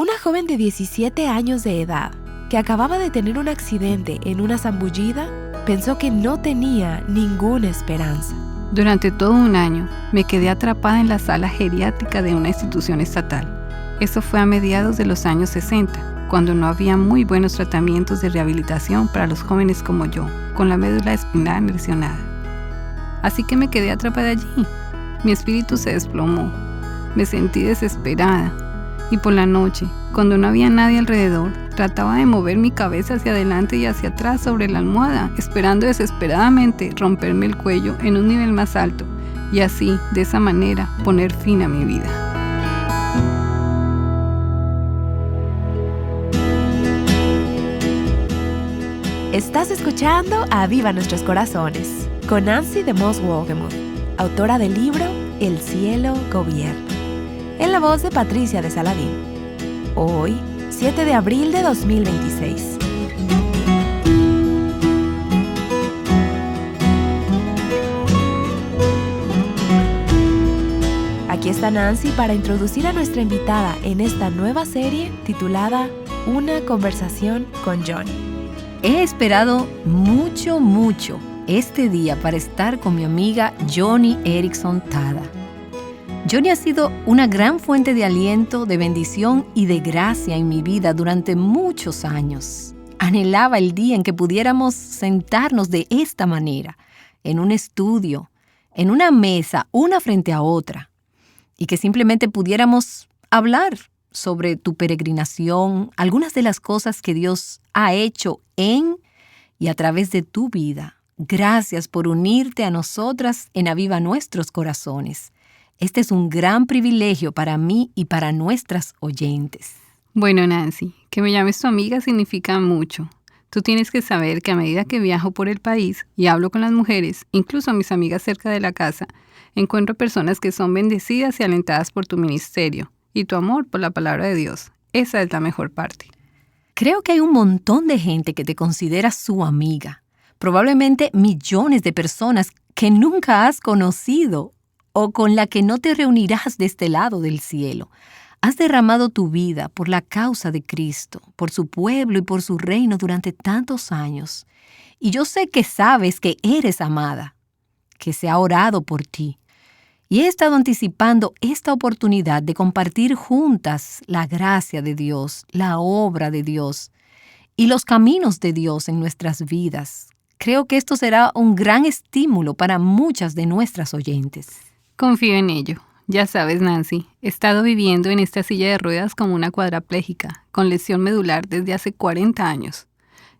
Una joven de 17 años de edad, que acababa de tener un accidente en una zambullida, pensó que no tenía ninguna esperanza. Durante todo un año me quedé atrapada en la sala geriátrica de una institución estatal. Eso fue a mediados de los años 60, cuando no había muy buenos tratamientos de rehabilitación para los jóvenes como yo, con la médula espinal lesionada. Así que me quedé atrapada allí. Mi espíritu se desplomó. Me sentí desesperada. Y por la noche, cuando no había nadie alrededor, trataba de mover mi cabeza hacia adelante y hacia atrás sobre la almohada, esperando desesperadamente romperme el cuello en un nivel más alto y así, de esa manera, poner fin a mi vida. Estás escuchando a Aviva Nuestros Corazones con Nancy DeMoss Wolgemuth, autora del libro El cielo gobierna, en la voz de Patricia de Saladín. Hoy, 7 de abril de 2026. Aquí está Nancy para introducir a nuestra invitada en esta nueva serie titulada Una conversación con Johnny. He esperado mucho este día para estar con mi amiga Joni Eareckson Tada. Joni ha sido una gran fuente de aliento, de bendición y de gracia en mi vida durante muchos años. Anhelaba el día en que pudiéramos sentarnos de esta manera, en un estudio, en una mesa, una frente a otra, y que simplemente pudiéramos hablar sobre tu peregrinación, algunas de las cosas que Dios ha hecho en y a través de tu vida. Gracias por unirte a nosotras en Aviva Nuestros Corazones. Este es un gran privilegio para mí y para nuestras oyentes. Bueno, Nancy, que me llames tu amiga significa mucho. Tú tienes que saber que a medida que viajo por el país y hablo con las mujeres, incluso a mis amigas cerca de la casa, encuentro personas que son bendecidas y alentadas por tu ministerio y tu amor por la palabra de Dios. Esa es la mejor parte. Creo que hay un montón de gente que te considera su amiga. Probablemente millones de personas que nunca has conocido o con la que no te reunirás de este lado del cielo. Has derramado tu vida por la causa de Cristo, por su pueblo y por su reino durante tantos años. Y yo sé que sabes que eres amada, que se ha orado por ti. Y he estado anticipando esta oportunidad de compartir juntas la gracia de Dios, la obra de Dios y los caminos de Dios en nuestras vidas. Creo que esto será un gran estímulo para muchas de nuestras oyentes. Confío en ello. Ya sabes, Nancy, he estado viviendo en esta silla de ruedas como una cuadraplégica, con lesión medular desde hace 40 años.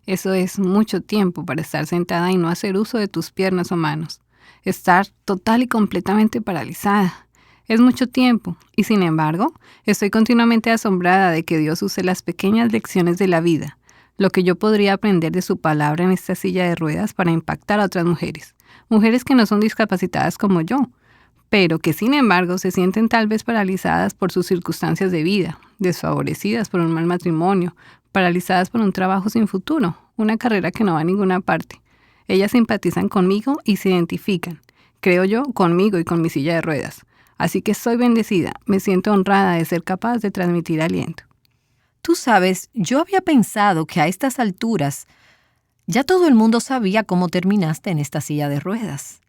Eso es mucho tiempo para estar sentada y no hacer uso de tus piernas o manos. Estar total y completamente paralizada. Es mucho tiempo y, sin embargo, estoy continuamente asombrada de que Dios use las pequeñas lecciones de la vida, lo que yo podría aprender de su palabra en esta silla de ruedas para impactar a otras mujeres. Mujeres que no son discapacitadas como yo, pero que, sin embargo, se sienten tal vez paralizadas por sus circunstancias de vida, desfavorecidas por un mal matrimonio, paralizadas por un trabajo sin futuro, una carrera que no va a ninguna parte. Ellas simpatizan conmigo y se identifican, creo yo, conmigo y con mi silla de ruedas. Así que soy bendecida, me siento honrada de ser capaz de transmitir aliento. Tú sabes, yo había pensado que a estas alturas ya todo el mundo sabía cómo terminaste en esta silla de ruedas.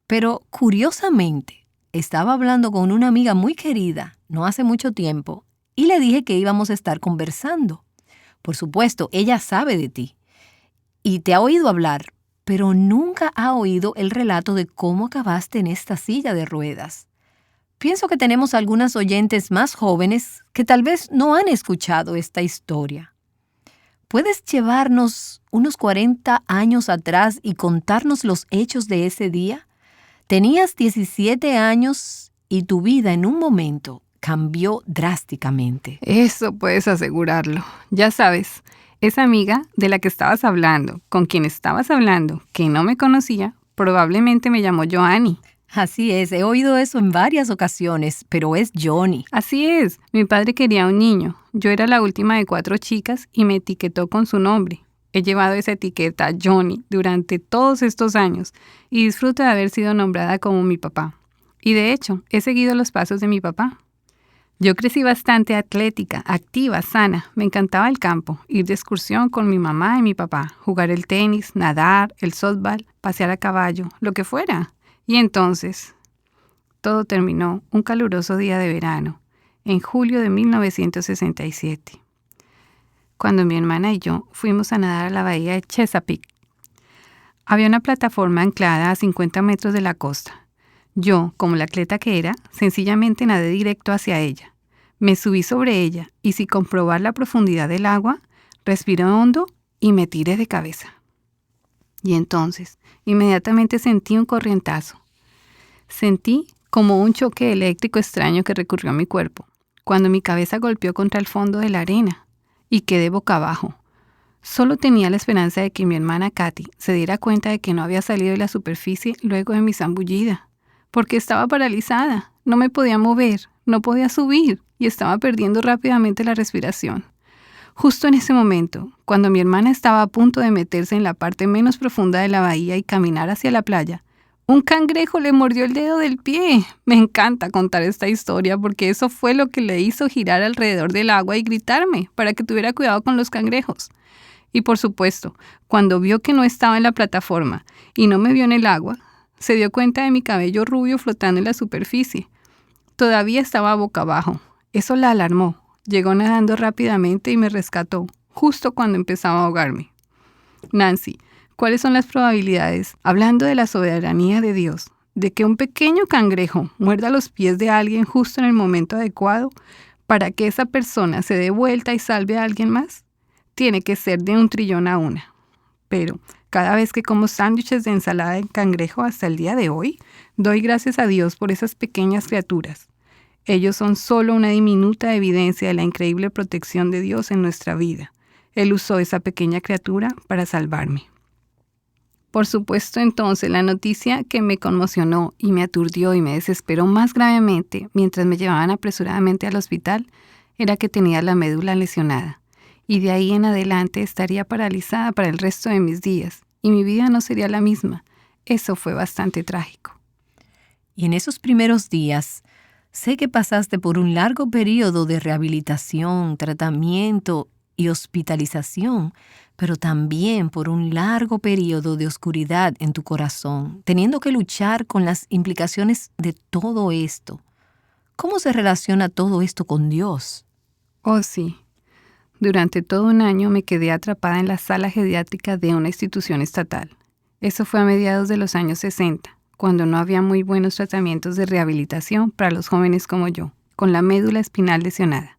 Pero, curiosamente, estaba hablando con una amiga muy querida no hace mucho tiempo y le dije que íbamos a estar conversando. Por supuesto, ella sabe de ti y te ha oído hablar, pero nunca ha oído el relato de cómo acabaste en esta silla de ruedas. Pienso que tenemos algunas oyentes más jóvenes que tal vez no han escuchado esta historia. ¿Puedes llevarnos unos 40 años atrás y contarnos los hechos de ese día? Tenías 17 años y tu vida en un momento cambió drásticamente. Eso puedes asegurarlo. Ya sabes, esa amiga de la que estabas hablando, con quien estabas hablando, que no me conocía, probablemente me llamó Joanny. Así es, he oído eso en varias ocasiones, pero es Johnny. Así es, mi padre quería un niño. Yo era la última de 4 chicas y me etiquetó con su nombre. He llevado esa etiqueta, Johnny, durante todos estos años y disfruto de haber sido nombrada como mi papá. Y de hecho, he seguido los pasos de mi papá. Yo crecí bastante atlética, activa, sana. Me encantaba el campo, ir de excursión con mi mamá y mi papá, jugar el tenis, nadar, el softball, pasear a caballo, lo que fuera. Y entonces, todo terminó un caluroso día de verano, en julio de 1967, cuando mi hermana y yo fuimos a nadar a la bahía de Chesapeake. Había una plataforma anclada a 50 metros de la costa. Yo, como la atleta que era, sencillamente nadé directo hacia ella. Me subí sobre ella y, sin comprobar la profundidad del agua, respiré hondo y me tiré de cabeza. Y entonces, inmediatamente sentí un corrientazo. Sentí como un choque eléctrico extraño que recorrió mi cuerpo, cuando mi cabeza golpeó contra el fondo de la arena y quedé boca abajo. Solo tenía la esperanza de que mi hermana Katy se diera cuenta de que no había salido de la superficie luego de mi zambullida, porque estaba paralizada, no me podía mover, no podía subir y estaba perdiendo rápidamente la respiración. Justo en ese momento, cuando mi hermana estaba a punto de meterse en la parte menos profunda de la bahía y caminar hacia la playa, un cangrejo le mordió el dedo del pie. Me encanta contar esta historia porque eso fue lo que le hizo girar alrededor del agua y gritarme para que tuviera cuidado con los cangrejos. Y por supuesto, cuando vio que no estaba en la plataforma y no me vio en el agua, se dio cuenta de mi cabello rubio flotando en la superficie. Todavía estaba boca abajo. Eso la alarmó. Llegó nadando rápidamente y me rescató, justo cuando empezaba a ahogarme. Nancy, ¿cuáles son las probabilidades, hablando de la soberanía de Dios, de que un pequeño cangrejo muerda los pies de alguien justo en el momento adecuado para que esa persona se dé vuelta y salve a alguien más? Tiene que ser de 1 trillón a 1. Pero cada vez que como sándwiches de ensalada de cangrejo hasta el día de hoy, doy gracias a Dios por esas pequeñas criaturas. Ellos son solo una diminuta evidencia de la increíble protección de Dios en nuestra vida. Él usó esa pequeña criatura para salvarme. Por supuesto, entonces, la noticia que me conmocionó y me aturdió y me desesperó más gravemente mientras me llevaban apresuradamente al hospital era que tenía la médula lesionada. Y de ahí en adelante estaría paralizada para el resto de mis días, y mi vida no sería la misma. Eso fue bastante trágico. Y en esos primeros días, sé que pasaste por un largo periodo de rehabilitación, tratamiento y hospitalización, pero también por un largo periodo de oscuridad en tu corazón, teniendo que luchar con las implicaciones de todo esto. ¿Cómo se relaciona todo esto con Dios? Oh, sí. Durante todo un año me quedé atrapada en la sala geriátrica de una institución estatal. Eso fue a mediados de los años 60, cuando no había muy buenos tratamientos de rehabilitación para los jóvenes como yo, con la médula espinal lesionada.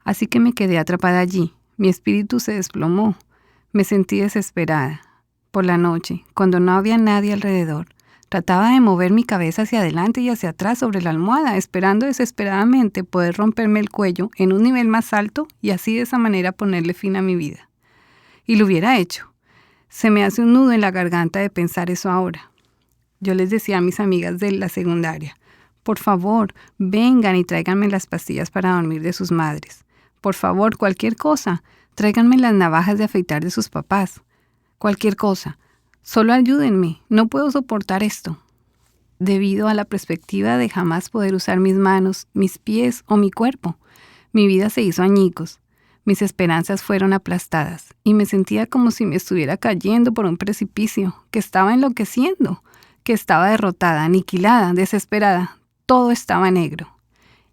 Así que me quedé atrapada allí. Mi espíritu se desplomó. Me sentí desesperada. Por la noche, cuando no había nadie alrededor, trataba de mover mi cabeza hacia adelante y hacia atrás sobre la almohada, esperando desesperadamente poder romperme el cuello en un nivel más alto y así de esa manera ponerle fin a mi vida. Y lo hubiera hecho. Se me hace un nudo en la garganta de pensar eso ahora. Yo les decía a mis amigas de la secundaria, por favor, vengan y tráiganme las pastillas para dormir de sus madres. Por favor, cualquier cosa, tráiganme las navajas de afeitar de sus papás. Cualquier cosa. Solo ayúdenme, no puedo soportar esto. Debido a la perspectiva de jamás poder usar mis manos, mis pies o mi cuerpo, mi vida se hizo añicos. Mis esperanzas fueron aplastadas y me sentía como si me estuviera cayendo por un precipicio, que estaba enloqueciendo, que estaba derrotada, aniquilada, desesperada. Todo estaba negro.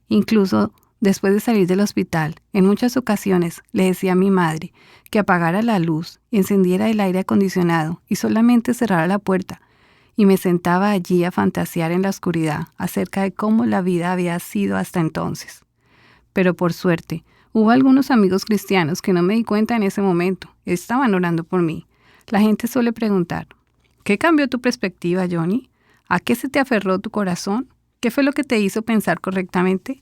Incluso después de salir del hospital, en muchas ocasiones le decía a mi madre que apagara la luz, encendiera el aire acondicionado y solamente cerrara la puerta, y me sentaba allí a fantasear en la oscuridad acerca de cómo la vida había sido hasta entonces. Pero por suerte, hubo algunos amigos cristianos que no me di cuenta en ese momento, estaban orando por mí. La gente suele preguntar, ¿qué cambió tu perspectiva, Johnny? ¿A qué se te aferró tu corazón? ¿Qué fue lo que te hizo pensar correctamente?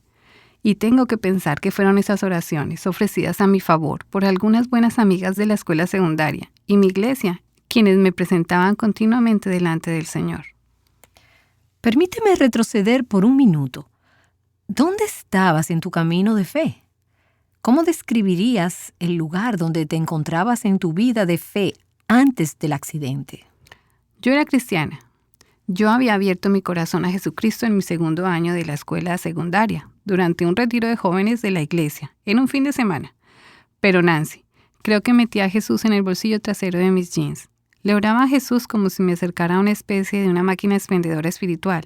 Y tengo que pensar que fueron esas oraciones ofrecidas a mi favor por algunas buenas amigas de la escuela secundaria y mi iglesia, quienes me presentaban continuamente delante del Señor. Permíteme retroceder por un minuto. ¿Dónde estabas en tu camino de fe? ¿Cómo describirías el lugar donde te encontrabas en tu vida de fe antes del accidente? Yo era cristiana. Yo había abierto mi corazón a Jesucristo en mi segundo año de la escuela secundaria, durante un retiro de jóvenes de la iglesia, en un fin de semana. Pero Nancy, creo que metí a Jesús en el bolsillo trasero de mis jeans. Le oraba a Jesús como si me acercara a una especie de una máquina expendedora espiritual.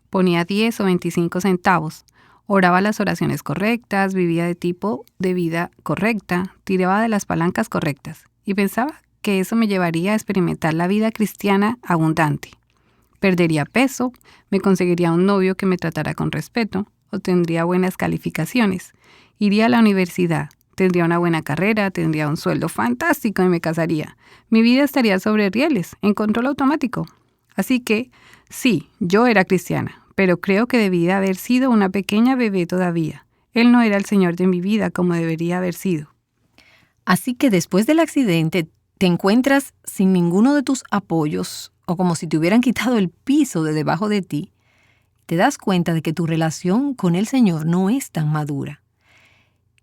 Ponía 10 o 25 centavos. Oraba las oraciones correctas, vivía de tipo de vida correcta, tiraba de las palancas correctas y pensaba que eso me llevaría a experimentar la vida cristiana abundante. Perdería peso, me conseguiría un novio que me tratara con respeto, obtendría buenas calificaciones, iría a la universidad, tendría una buena carrera, tendría un sueldo fantástico y me casaría. Mi vida estaría sobre rieles, en control automático. Así que, sí, yo era cristiana, pero creo que debía haber sido una pequeña bebé todavía. Él no era el Señor de mi vida como debería haber sido. Así que después del accidente te encuentras sin ninguno de tus apoyos o como si te hubieran quitado el piso de debajo de ti. Te das cuenta de que tu relación con el Señor no es tan madura.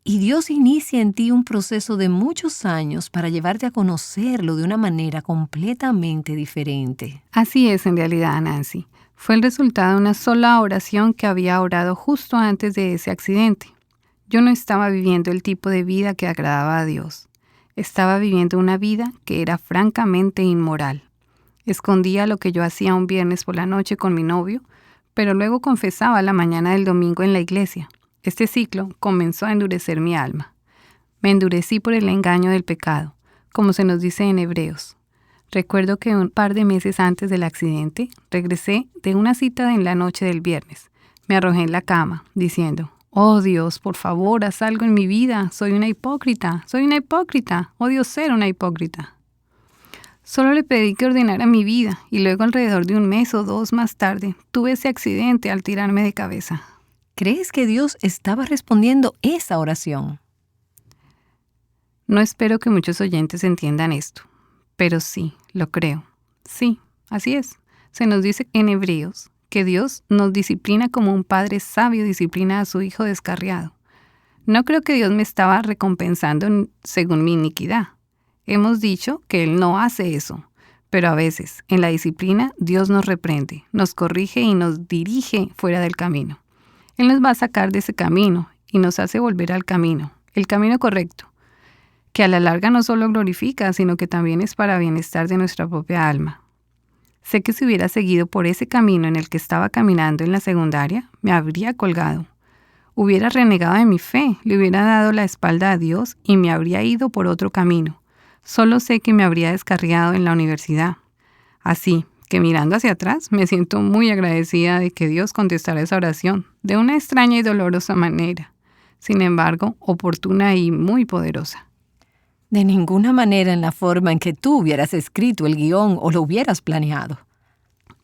Y Dios inicia en ti un proceso de muchos años para llevarte a conocerlo de una manera completamente diferente. Así es en realidad, Nancy. Fue el resultado de una sola oración que había orado justo antes de ese accidente. Yo no estaba viviendo el tipo de vida que agradaba a Dios. Estaba viviendo una vida que era francamente inmoral. Escondía lo que yo hacía un viernes por la noche con mi novio, pero luego confesaba la mañana del domingo en la iglesia. Este ciclo comenzó a endurecer mi alma. Me endurecí por el engaño del pecado, como se nos dice en Hebreos. Recuerdo que un par de meses antes del accidente, regresé de una cita en la noche del viernes. Me arrojé en la cama, diciendo, «Oh Dios, por favor, haz algo en mi vida. Soy una hipócrita. Odio ser una hipócrita». Solo le pedí que ordenara mi vida y luego alrededor de un mes o 2 más tarde tuve ese accidente al tirarme de cabeza. ¿Crees que Dios estaba respondiendo esa oración? No espero que muchos oyentes entiendan esto, pero sí, lo creo. Sí, así es. Se nos dice en Hebreos que Dios nos disciplina como un padre sabio disciplina a su hijo descarriado. No creo que Dios me estaba recompensando según mi iniquidad. Hemos dicho que Él no hace eso, pero a veces, en la disciplina, Dios nos reprende, nos corrige y nos dirige fuera del camino. Él nos va a sacar de ese camino y nos hace volver al camino, el camino correcto, que a la larga no solo glorifica, sino que también es para bienestar de nuestra propia alma. Sé que si hubiera seguido por ese camino en el que estaba caminando en la secundaria, me habría colgado. Hubiera renegado de mi fe, le hubiera dado la espalda a Dios y me habría ido por otro camino. Solo sé que me habría descarriado en la universidad. Así que mirando hacia atrás, me siento muy agradecida de que Dios contestara esa oración de una extraña y dolorosa manera. Sin embargo, oportuna y muy poderosa. De ninguna manera en la forma en que tú hubieras escrito el guión o lo hubieras planeado.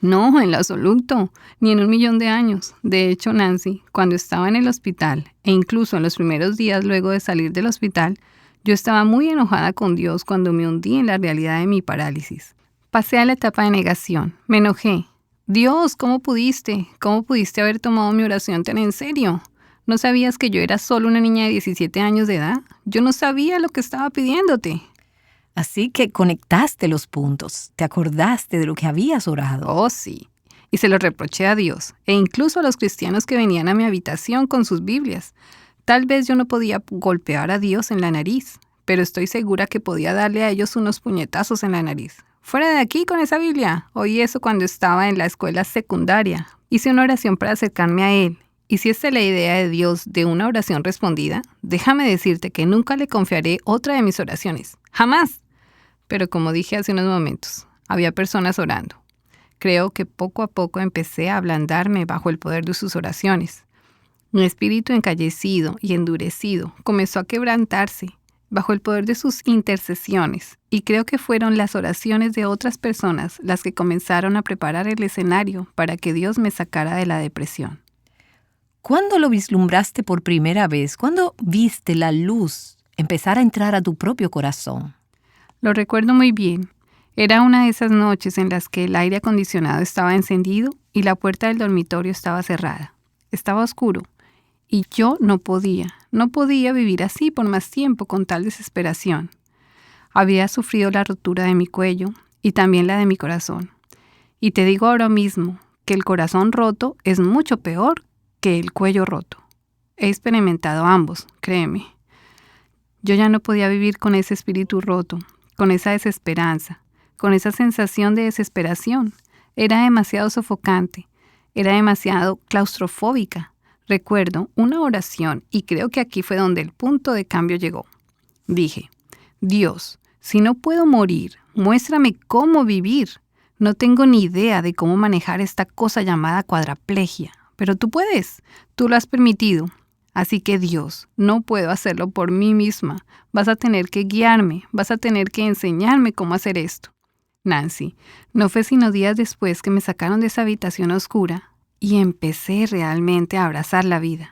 No, en lo absoluto, ni en 1.000.000 de años. De hecho, Nancy, cuando estaba en el hospital, e incluso en los primeros días luego de salir del hospital, yo estaba muy enojada con Dios cuando me hundí en la realidad de mi parálisis. Pasé a la etapa de negación. Me enojé. Dios, ¿cómo pudiste? ¿Cómo pudiste haber tomado mi oración tan en serio? ¿No sabías que yo era solo una niña de 17 años de edad? Yo no sabía lo que estaba pidiéndote. Así que conectaste los puntos. Te acordaste de lo que habías orado. Oh, sí. Y se lo reproché a Dios, e incluso a los cristianos que venían a mi habitación con sus Biblias. Tal vez yo no podía golpear a Dios en la nariz, pero estoy segura que podía darle a ellos unos puñetazos en la nariz. ¡Fuera de aquí con esa Biblia! Oí eso cuando estaba en la escuela secundaria. Hice una oración para acercarme a Él. Y si esta es la idea de Dios de una oración respondida, déjame decirte que nunca le confiaré otra de mis oraciones. ¡Jamás! Pero como dije hace unos momentos, había personas orando. Creo que poco a poco empecé a ablandarme bajo el poder de sus oraciones. Mi espíritu encallecido y endurecido comenzó a quebrantarse bajo el poder de sus intercesiones, y creo que fueron las oraciones de otras personas las que comenzaron a preparar el escenario para que Dios me sacara de la depresión. ¿Cuándo lo vislumbraste por primera vez? ¿Cuándo viste la luz empezar a entrar a tu propio corazón? Lo recuerdo muy bien. Era una de esas noches en las que el aire acondicionado estaba encendido y la puerta del dormitorio estaba cerrada. Estaba oscuro. Y yo no podía vivir así por más tiempo con tal desesperación. Había sufrido la rotura de mi cuello y también la de mi corazón. Y te digo ahora mismo que el corazón roto es mucho peor que el cuello roto. He experimentado ambos, créeme. Yo ya no podía vivir con ese espíritu roto, con esa desesperanza, con esa sensación de desesperación. Era demasiado sofocante, era demasiado claustrofóbica. Recuerdo una oración y creo que aquí fue donde el punto de cambio llegó. Dije, Dios, si no puedo morir, muéstrame cómo vivir. No tengo ni idea de cómo manejar esta cosa llamada cuadraplegia, pero tú puedes, tú lo has permitido. Así que Dios, no puedo hacerlo por mí misma. Vas a tener que guiarme, vas a tener que enseñarme cómo hacer esto. Nancy, no fue sino días después que me sacaron de esa habitación oscura y empecé realmente a abrazar la vida.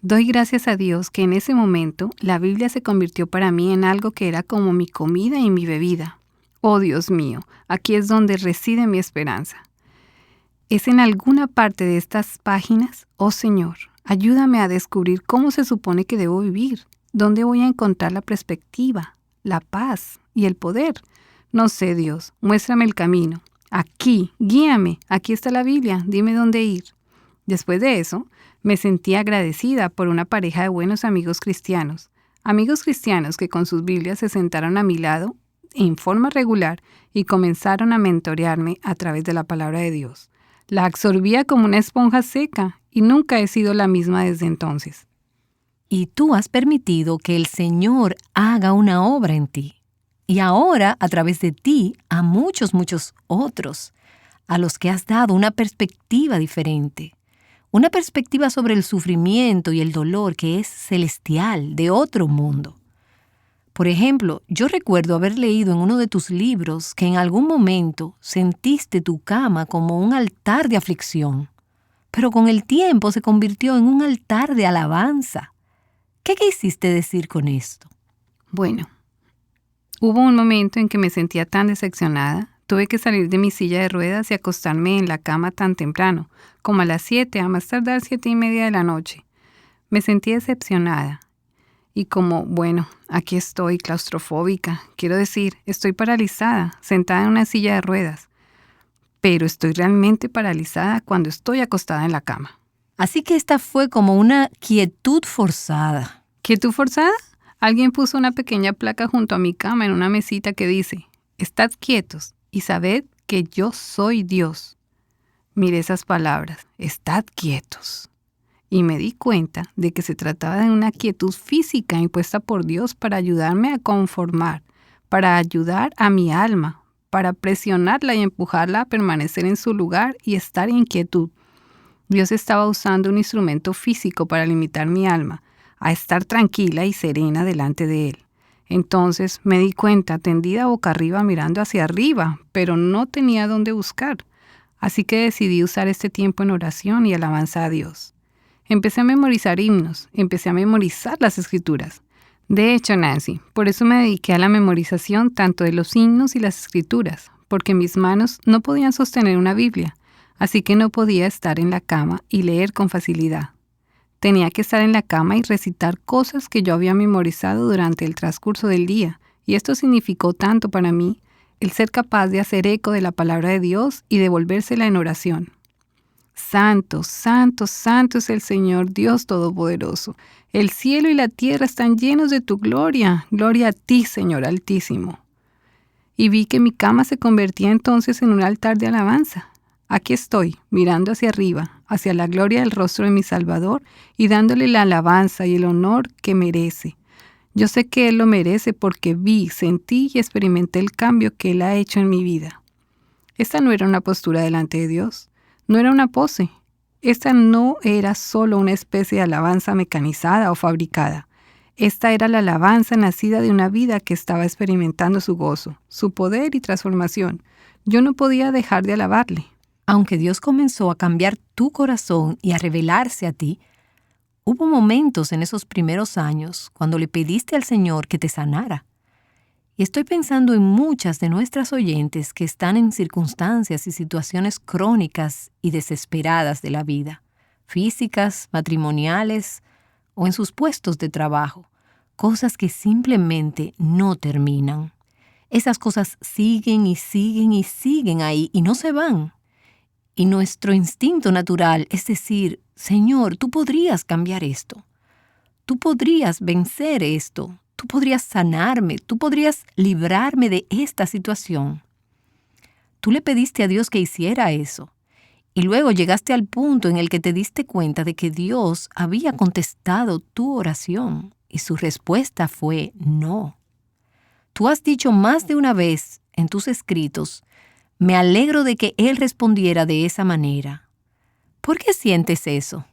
Doy gracias a Dios que en ese momento la Biblia se convirtió para mí en algo que era como mi comida y mi bebida. Oh Dios mío, aquí es donde reside mi esperanza. ¿Es en alguna parte de estas páginas? Oh Señor, ayúdame a descubrir cómo se supone que debo vivir, dónde voy a encontrar la perspectiva, la paz y el poder. No sé, Dios, muéstrame el camino. Aquí, guíame, aquí está la Biblia, dime dónde ir. Después de eso, me sentí agradecida por una pareja de buenos amigos cristianos que con sus Biblias se sentaron a mi lado en forma regular y comenzaron a mentorearme a través de la palabra de Dios. La absorbía como una esponja seca y nunca he sido la misma desde entonces. Y tú has permitido que el Señor haga una obra en ti. Y ahora, a través de ti, a muchos otros, a los que has dado una perspectiva diferente. Una perspectiva sobre el sufrimiento y el dolor que es celestial, de otro mundo. Por ejemplo, yo recuerdo haber leído en uno de tus libros que en algún momento sentiste tu cama como un altar de aflicción, pero con el tiempo se convirtió en un altar de alabanza. ¿Qué quisiste decir con esto? Bueno, hubo un momento en que me sentía tan decepcionada. Tuve que salir de mi silla de ruedas y acostarme en la cama tan temprano, como a las 7, a más tardar 7:30 de la noche. Me sentí decepcionada. Y como, bueno, aquí estoy claustrofóbica, quiero decir, estoy paralizada, sentada en una silla de ruedas. Pero estoy realmente paralizada cuando estoy acostada en la cama. Así que esta fue como una quietud forzada. ¿Quietud forzada? Alguien puso una pequeña placa junto a mi cama en una mesita que dice, «Estad quietos y sabed que yo soy Dios». Miré esas palabras, «Estad quietos». Y me di cuenta de que se trataba de una quietud física impuesta por Dios para ayudarme a conformar, para ayudar a mi alma, para presionarla y empujarla a permanecer en su lugar y estar en quietud. Dios estaba usando un instrumento físico para limitar mi alma, a estar tranquila y serena delante de Él. Entonces me di cuenta, tendida boca arriba mirando hacia arriba, pero no tenía dónde buscar. Así que decidí usar este tiempo en oración y alabanza a Dios. Empecé a memorizar himnos, empecé a memorizar las escrituras. De hecho, Nancy, por eso me dediqué a la memorización tanto de los himnos y las escrituras, porque mis manos no podían sostener una Biblia, así que no podía estar en la cama y leer con facilidad. Tenía que estar en la cama y recitar cosas que yo había memorizado durante el transcurso del día, y esto significó tanto para mí, el ser capaz de hacer eco de la palabra de Dios y devolvérsela en oración. Santo, santo, santo es el Señor Dios Todopoderoso. El cielo y la tierra están llenos de tu gloria. Gloria a ti, Señor Altísimo. Y vi que mi cama se convertía entonces en un altar de alabanza. Aquí estoy, mirando hacia arriba, hacia la gloria del rostro de mi Salvador y dándole la alabanza y el honor que merece. Yo sé que Él lo merece porque vi, sentí y experimenté el cambio que Él ha hecho en mi vida. Esta no era una postura delante de Dios. No era una pose. Esta no era solo una especie de alabanza mecanizada o fabricada. Esta era la alabanza nacida de una vida que estaba experimentando su gozo, su poder y transformación. Yo no podía dejar de alabarle. Aunque Dios comenzó a cambiar tu corazón y a revelarse a ti, hubo momentos en esos primeros años cuando le pediste al Señor que te sanara. Y estoy pensando en muchas de nuestras oyentes que están en circunstancias y situaciones crónicas y desesperadas de la vida, físicas, matrimoniales o en sus puestos de trabajo, cosas que simplemente no terminan. Esas cosas siguen y siguen y siguen ahí y no se van. Y nuestro instinto natural es decir, Señor, tú podrías cambiar esto. Tú podrías vencer esto. Tú podrías sanarme. Tú podrías librarme de esta situación. Tú le pediste a Dios que hiciera eso. Y luego llegaste al punto en el que te diste cuenta de que Dios había contestado tu oración. Y su respuesta fue no. Tú has dicho más de una vez en tus escritos, me alegro de que Él respondiera de esa manera. ¿Por qué sientes eso?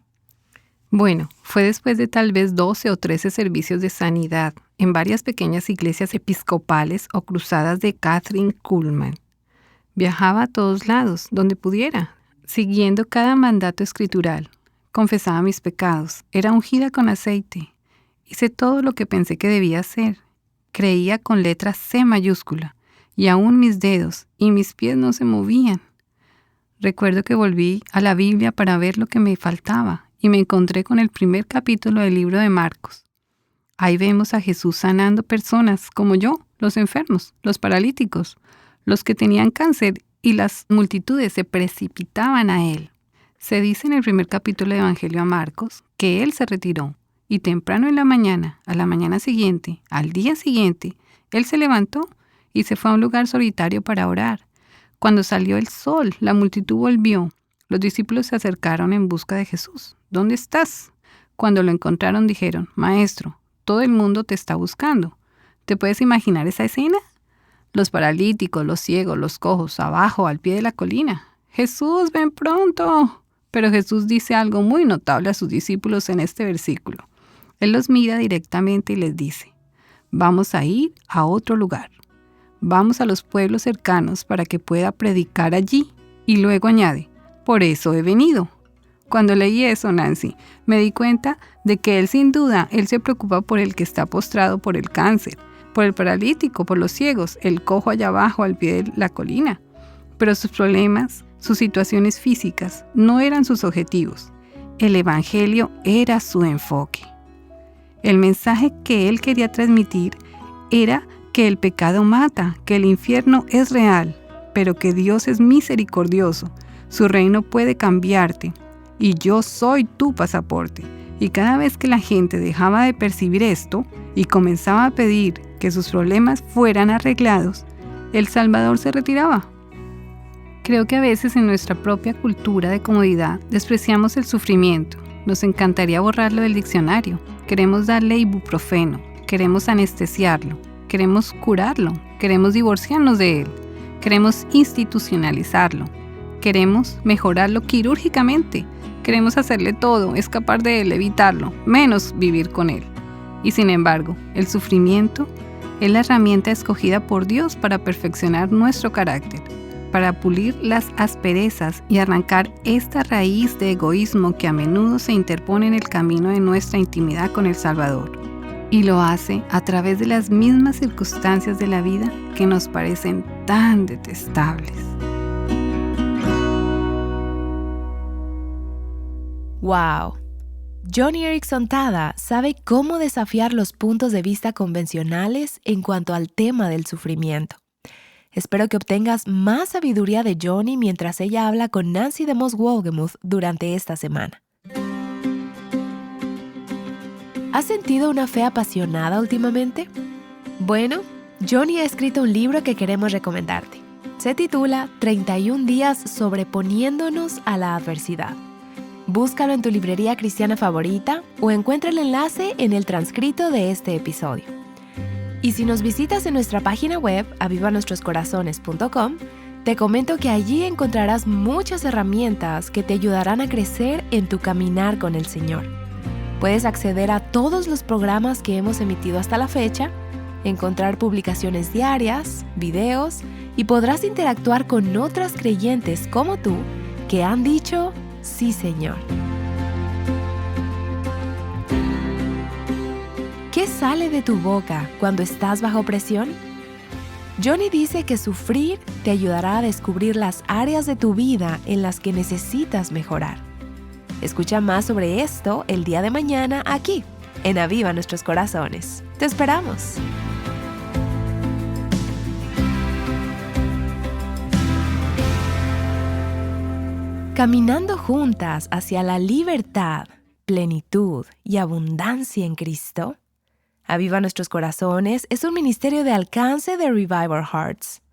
Bueno, fue después de tal vez 12 o 13 servicios de sanidad en varias pequeñas iglesias episcopales o cruzadas de Kathryn Kuhlman. Viajaba a todos lados, donde pudiera, siguiendo cada mandato escritural. Confesaba mis pecados, era ungida con aceite. Hice todo lo que pensé que debía hacer. Creía con letra C mayúscula. Y aún mis dedos y mis pies no se movían. Recuerdo que volví a la Biblia para ver lo que me faltaba y me encontré con el primer capítulo del libro de Marcos. Ahí vemos a Jesús sanando personas como yo, los enfermos, los paralíticos, los que tenían cáncer, y las multitudes se precipitaban a Él. Se dice en el primer capítulo del Evangelio a Marcos que Él se retiró y temprano en la mañana, a la mañana siguiente, al día siguiente, Él se levantó y se fue a un lugar solitario para orar. Cuando salió el sol, la multitud volvió. Los discípulos se acercaron en busca de Jesús. ¿Dónde estás? Cuando lo encontraron dijeron, Maestro, todo el mundo te está buscando. ¿Te puedes imaginar esa escena? Los paralíticos, los ciegos, los cojos, abajo, al pie de la colina. Jesús, ven pronto. Pero Jesús dice algo muy notable a sus discípulos en este versículo. Él los mira directamente y les dice, vamos a ir a otro lugar. Vamos a los pueblos cercanos para que pueda predicar allí. Y luego añade, por eso he venido. Cuando leí eso, Nancy, me di cuenta de que él sin duda, él se preocupa por el que está postrado por el cáncer, por el paralítico, por los ciegos, el cojo allá abajo al pie de la colina. Pero sus problemas, sus situaciones físicas, no eran sus objetivos. El Evangelio era su enfoque. El mensaje que él quería transmitir era que el pecado mata, que el infierno es real, pero que Dios es misericordioso, su reino puede cambiarte, y yo soy tu pasaporte. Y cada vez que la gente dejaba de percibir esto y comenzaba a pedir que sus problemas fueran arreglados, el Salvador se retiraba. Creo que a veces en nuestra propia cultura de comodidad despreciamos el sufrimiento. Nos encantaría borrarlo del diccionario. Queremos darle ibuprofeno, queremos anestesiarlo. Queremos curarlo, queremos divorciarnos de él, queremos institucionalizarlo, queremos mejorarlo quirúrgicamente, queremos hacerle todo, escapar de él, evitarlo, menos vivir con él. Y sin embargo, el sufrimiento es la herramienta escogida por Dios para perfeccionar nuestro carácter, para pulir las asperezas y arrancar esta raíz de egoísmo que a menudo se interpone en el camino de nuestra intimidad con el Salvador. Y lo hace a través de las mismas circunstancias de la vida que nos parecen tan detestables. ¡Wow! Joni Eareckson Tada sabe cómo desafiar los puntos de vista convencionales en cuanto al tema del sufrimiento. Espero que obtengas más sabiduría de Joni mientras ella habla con Nancy DeMoss Wolgemuth durante esta semana. ¿Has sentido una fe apasionada últimamente? Bueno, Joni ha escrito un libro que queremos recomendarte. Se titula 31 días sobreponiéndonos a la adversidad. Búscalo en tu librería cristiana favorita o encuentra el enlace en el transcrito de este episodio. Y si nos visitas en nuestra página web, avivanuestroscorazones.com, te comento que allí encontrarás muchas herramientas que te ayudarán a crecer en tu caminar con el Señor. Puedes acceder a todos los programas que hemos emitido hasta la fecha, encontrar publicaciones diarias, videos y podrás interactuar con otras creyentes como tú que han dicho sí, Señor. ¿Qué sale de tu boca cuando estás bajo presión? Joni dice que sufrir te ayudará a descubrir las áreas de tu vida en las que necesitas mejorar. Escucha más sobre esto el día de mañana aquí, en Aviva Nuestros Corazones. ¡Te esperamos! caminando juntas hacia la libertad, plenitud y abundancia en Cristo. Aviva Nuestros Corazones es un ministerio de alcance de Revive Our Hearts.